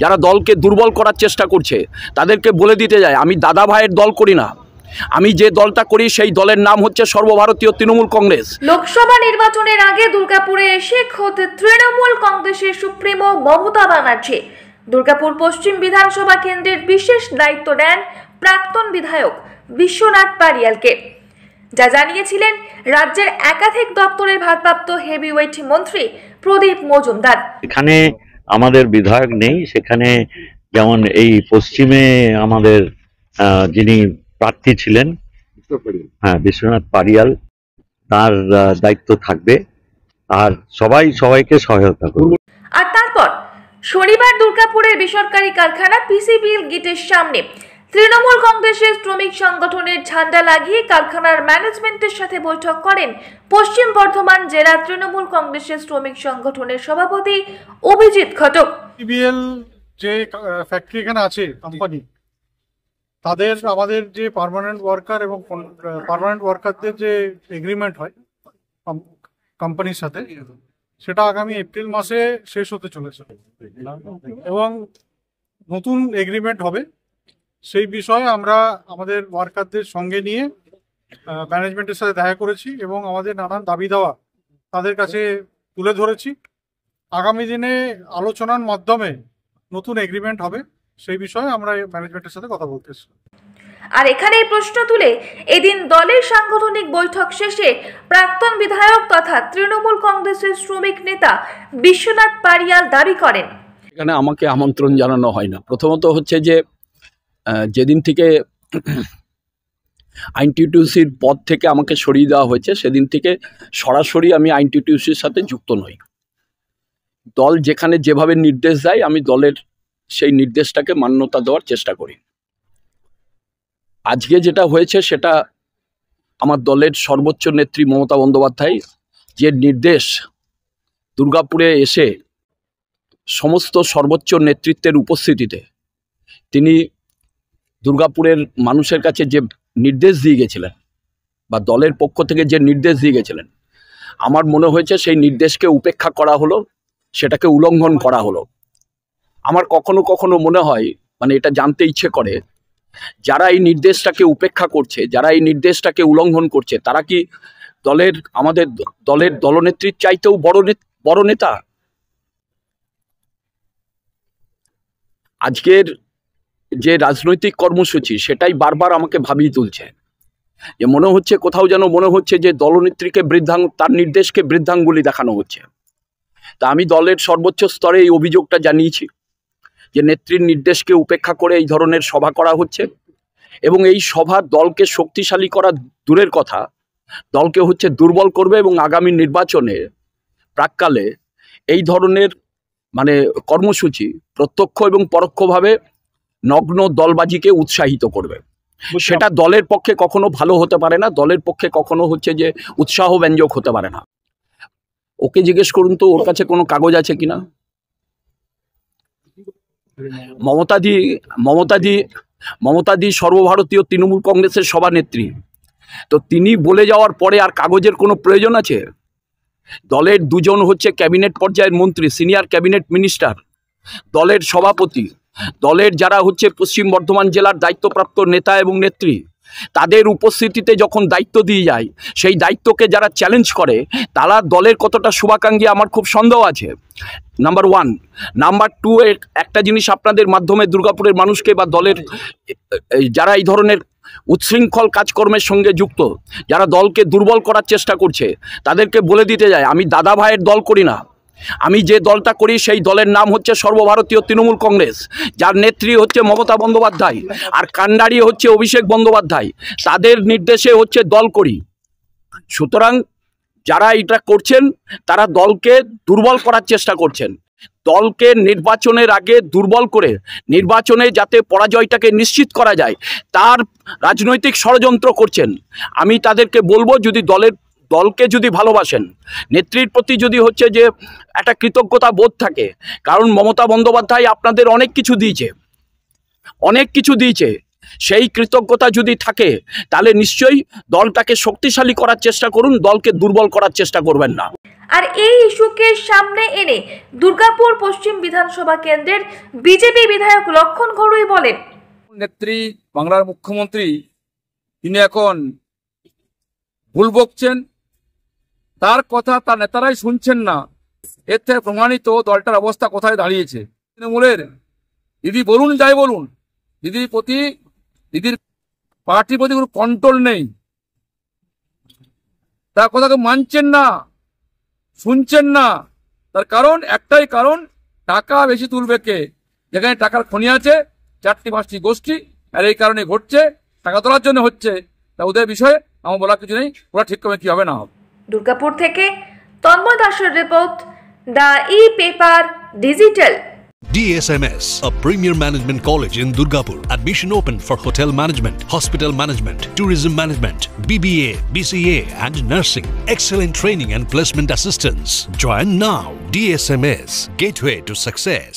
যারা দলকে দুর্বল করার চেষ্টা করছে তাদেরকে বলে দিতে যায় আমি দাদা ভাইয়ের দল করি না, আমি যে দলটা করি সেই দলের নাম হচ্ছে সর্বভারতীয় তৃণমূল কংগ্রেস। লোকসভা নির্বাচনের আগে দুর্গাপুরে এসে খোদ তৃণমূল কংগ্রেসের সুপ্রিমো মমতা ব্যানার্জি দুর্গাপুর পশ্চিম বিধানসভা কেন্দ্রের বিশেষ দায়িত্ব দেন প্রাক্তন বিধায়ক বিশ্বনাথ পারিয়ালকে, যা জানিয়েছিলেন রাজ্যের একাধিক দপ্তরের ভারপ্রাপ্ত হেভিওয়েট মন্ত্রী প্রদীপ মজুমদার। এখানে আমাদের বিধায়ক নেই, সেখানে যেমন এই পশ্চিমে আমাদের যিনি প্রার্থী ছিলেন বিশ্বনাথ পারিয়াল, তার দায়িত্ব থাকবে আর সবাইকে সহায়তা করবে। আর তারপর শনিবার দুর্গাপুরের বেসরকারি কারখানা পিসিবিএল গেটের সামনে তৃণমূল কংগ্রেসের শ্রমিক সংগঠনের ঝান্ডা লাগিয়ে কারখানার ম্যানেজমেন্টের সাথে বৈঠক করেন পশ্চিম বর্ধমান জেলা তৃণমূল কংগ্রেসের শ্রমিক সংগঠনের সভাপতি অভিজিৎ ঘটক। পিসিবিএল যে ফ্যাক্টরি এখানে আছে কোম্পানি, তাদের আমাদের যে পার্মানেন্ট ওয়ার্কার এবং পার্মানেন্ট ওয়ার্কারদের যে এগ্রিমেন্ট হয় কোম্পানির সাথে, সেটা আগামী এপ্রিল মাসে শেষ হতে চলেছে এবং নতুন এগ্রিমেন্ট হবে। সেই বিষয়ে আমরা আমাদের ওয়ার্কারদের সঙ্গে নিয়ে ম্যানেজমেন্টের সাথে দেখা করেছি এবং আমাদের নানান দাবি দাওয়া তাদের কাছে তুলে ধরেছি। আগামী দিনে আলোচনার মাধ্যমে নতুন এগ্রিমেন্ট হবে, সেই বিষয়ে আমরা ম্যানেজমেন্টের সাথে কথা বলতেছি। আর এখানে প্রশ্ন তুলে এদিন দলের সাংগঠনিক বৈঠক শেষে প্রাক্তন বিধায়ক তথা তৃণমূল কংগ্রেসের শ্রমিক নেতা বিশ্বনাথ পারিয়াল দাবি করেন, এখানে আমাকে আমন্ত্রণ জানানো হয় না। প্রথমত হচ্ছে যে যেদিন থেকে আইনটিটিউসির পদ থেকে আমাকে সরিয়ে দেওয়া হয়েছে সেদিন থেকে সরাসরি আমি আইনটিটিউসির সাথে যুক্ত নই। দল যেখানে যেভাবে নির্দেশ দেয় আমি দলের সেই নির্দেশটাকে মান্যতা দেওয়ার চেষ্টা করি। আজকে যেটা হয়েছে সেটা আমার দলের সর্বোচ্চ নেত্রী মমতা বন্দ্যোপাধ্যায় যে নির্দেশ দুর্গাপুরে এসে সমস্ত সর্বোচ্চ নেতৃত্বের উপস্থিতিতে তিনি দুর্গাপুরের মানুষের কাছে যে নির্দেশ দিয়ে গেছিলেন বা দলের পক্ষ থেকে যে নির্দেশ দিয়ে গেছিলেন, আমার মনে হয়েছে সেই নির্দেশকে উপেক্ষা করা হলো, সেটাকে উল্লঙ্ঘন করা হলো। আমার কখনো কখনো মনে হয়, মানে এটা জানতে ইচ্ছে করে, যারা এই নির্দেশটাকে উপেক্ষা করছে, যারা এই নির্দেশটাকে উল্লঙ্ঘন করছে, তারা কি আমাদের দলের দলনেত্রীর চাইতেও বড় নেতা? আজকের যে রাজনৈতিক কর্মসূচি সেটাই বারবার আমাকে ভাবিয়ে তুলছে, যে মনে হচ্ছে কোথাও যেন মনে হচ্ছে যে দলনেত্রীকে তার নির্দেশকে বৃদ্ধাঙ্গুলি দেখানো হচ্ছে। তা আমি দলের সর্বোচ্চ স্তরে এই অভিযোগটা জানিয়েছি যে নেত্রীর নির্দেশকে উপেক্ষা করে এই ধরনের সভা করা হচ্ছে এবং এই সভা দলকে শক্তিশালী করা দূরের কথা, দলকে হচ্ছে দুর্বল করবে এবং আগামী নির্বাচনে প্রাক্কালে এই ধরনের মানে কর্মসূচি প্রত্যক্ষ এবং পরোক্ষভাবে নগ্ন দলবাজিকে উৎসাহিত করবে। সেটা দলের পক্ষে কখনো ভালো হতে পারে না, দলের পক্ষে কখনো হচ্ছে যে উৎসাহ ব্যঞ্জক হতে পারে না। ওকে জিজ্ঞেস করুন তো ওর কাছে কোনো কাগজ আছে কিনা। মমতাদি সর্বভারতীয় তৃণমূল কংগ্রেসের সভানেত্রী, তো তিনি বলে যাওয়ার পরে আর কাগজের কোনো প্রয়োজন আছে? দলের দুজন হচ্ছে ক্যাবিনেট পর্যায়ের মন্ত্রী, সিনিয়র ক্যাবিনেট মিনিস্টার, দলের সভাপতি, দলের যারা হচ্ছে পশ্চিম বর্ধমান জেলার দায়িত্বপ্রাপ্ত নেতা এবং নেত্রী, তাদের উপস্থিতিতে যখন দায়িত্ব দিয়ে যায়, সেই দায়িত্বকে যারা চ্যালেঞ্জ করে তারা দলের কতটা শুভাকাঙ্ক্ষী আমার খুব সন্দেহ আছে। নাম্বার 1। নাম্বার 2, একটা জিনিস আপনাদের মাধ্যমে দুর্গাপুরের মানুষকে বা দলের যারা এই ধরনের উচ্ছৃঙ্খল কাজকর্মের সঙ্গে যুক্ত, যারা দলকে দুর্বল করার চেষ্টা করছে, তাদেরকে বলে দিতে যায় আমি দাদা ভাইয়ের দল করি না, আমি যে দলটা করি সেই দলের নাম হচ্ছে সর্বভারতীয় তৃণমূল কংগ্রেস, যার নেত্রী হচ্ছে মমতা বন্দ্যোপাধ্যায় আর কাণ্ডারি হচ্ছে অভিষেক বন্দ্যোপাধ্যায়, তাদের নির্দেশে হচ্ছে দল করি। সুতরাং যারা এটা করছেন তারা দলকে দুর্বল করার চেষ্টা করছেন, দলকে নির্বাচনের আগে দুর্বল করে নির্বাচনে যাতে পরাজয়টাকে নিশ্চিত করা যায় তার রাজনৈতিক ষড়যন্ত্র করছেন। আমি তাদেরকে বলবো, যদি দলকে যদি ভালোবাসেন, নেত্রীর প্রতি যদি হচ্ছে যে একটা কৃতজ্ঞতা বোধ থাকে, কারণ মমতা বন্দ্যোপাধ্যায় আপনাদের অনেক কিছু দিয়েছে, সেই কৃতজ্ঞতা যদি থাকে তাহলে নিশ্চয়ই দলটাকে শক্তিশালী করার চেষ্টা করুন, দলকে দুর্বল করার চেষ্টা করবেন না। আর এই ইস্যুকে সামনে এনে দুর্গাপুর পশ্চিম বিধানসভা কেন্দ্রের বিজেপি বিধায়ক লক্ষণ ঘড়ুই বলেন, নেত্রী বাংলার মুখ্যমন্ত্রী তিনি এখন ভুল বকছেন, তার কথা তার নেতারাই শুনছেন না। এর থেকে প্রমাণিত দলটার অবস্থা কোথায় দাঁড়িয়েছে। তৃণমূলের দিদি বলুন যাই বলুন, দিদির পার্টির প্রতি কোনো কন্ট্রোল নেই, তার কথাকে মানছেন না, শুনছেন না। তার কারণ একটাই কারণ, টাকা বেশি তুলবে কে। যেখানে টাকার খনি আছে 4-5টি গোষ্ঠী, আর এই কারণে ঘটছে, টাকা তোলার জন্য হচ্ছে। তা ওদের বিষয়ে আমার বলার কিছু নেই, ওরা ঠিক করে কি হবে না হবে। দুর্গাপুর থেকে তন্ময় দাসের report, the e-paper digital. DSMS, a premier management college in Durgapur. Admission open for hotel management, hospital management, tourism management, BBA, BCA and nursing. Excellent training and placement assistance. Join now. DSMS, gateway to success.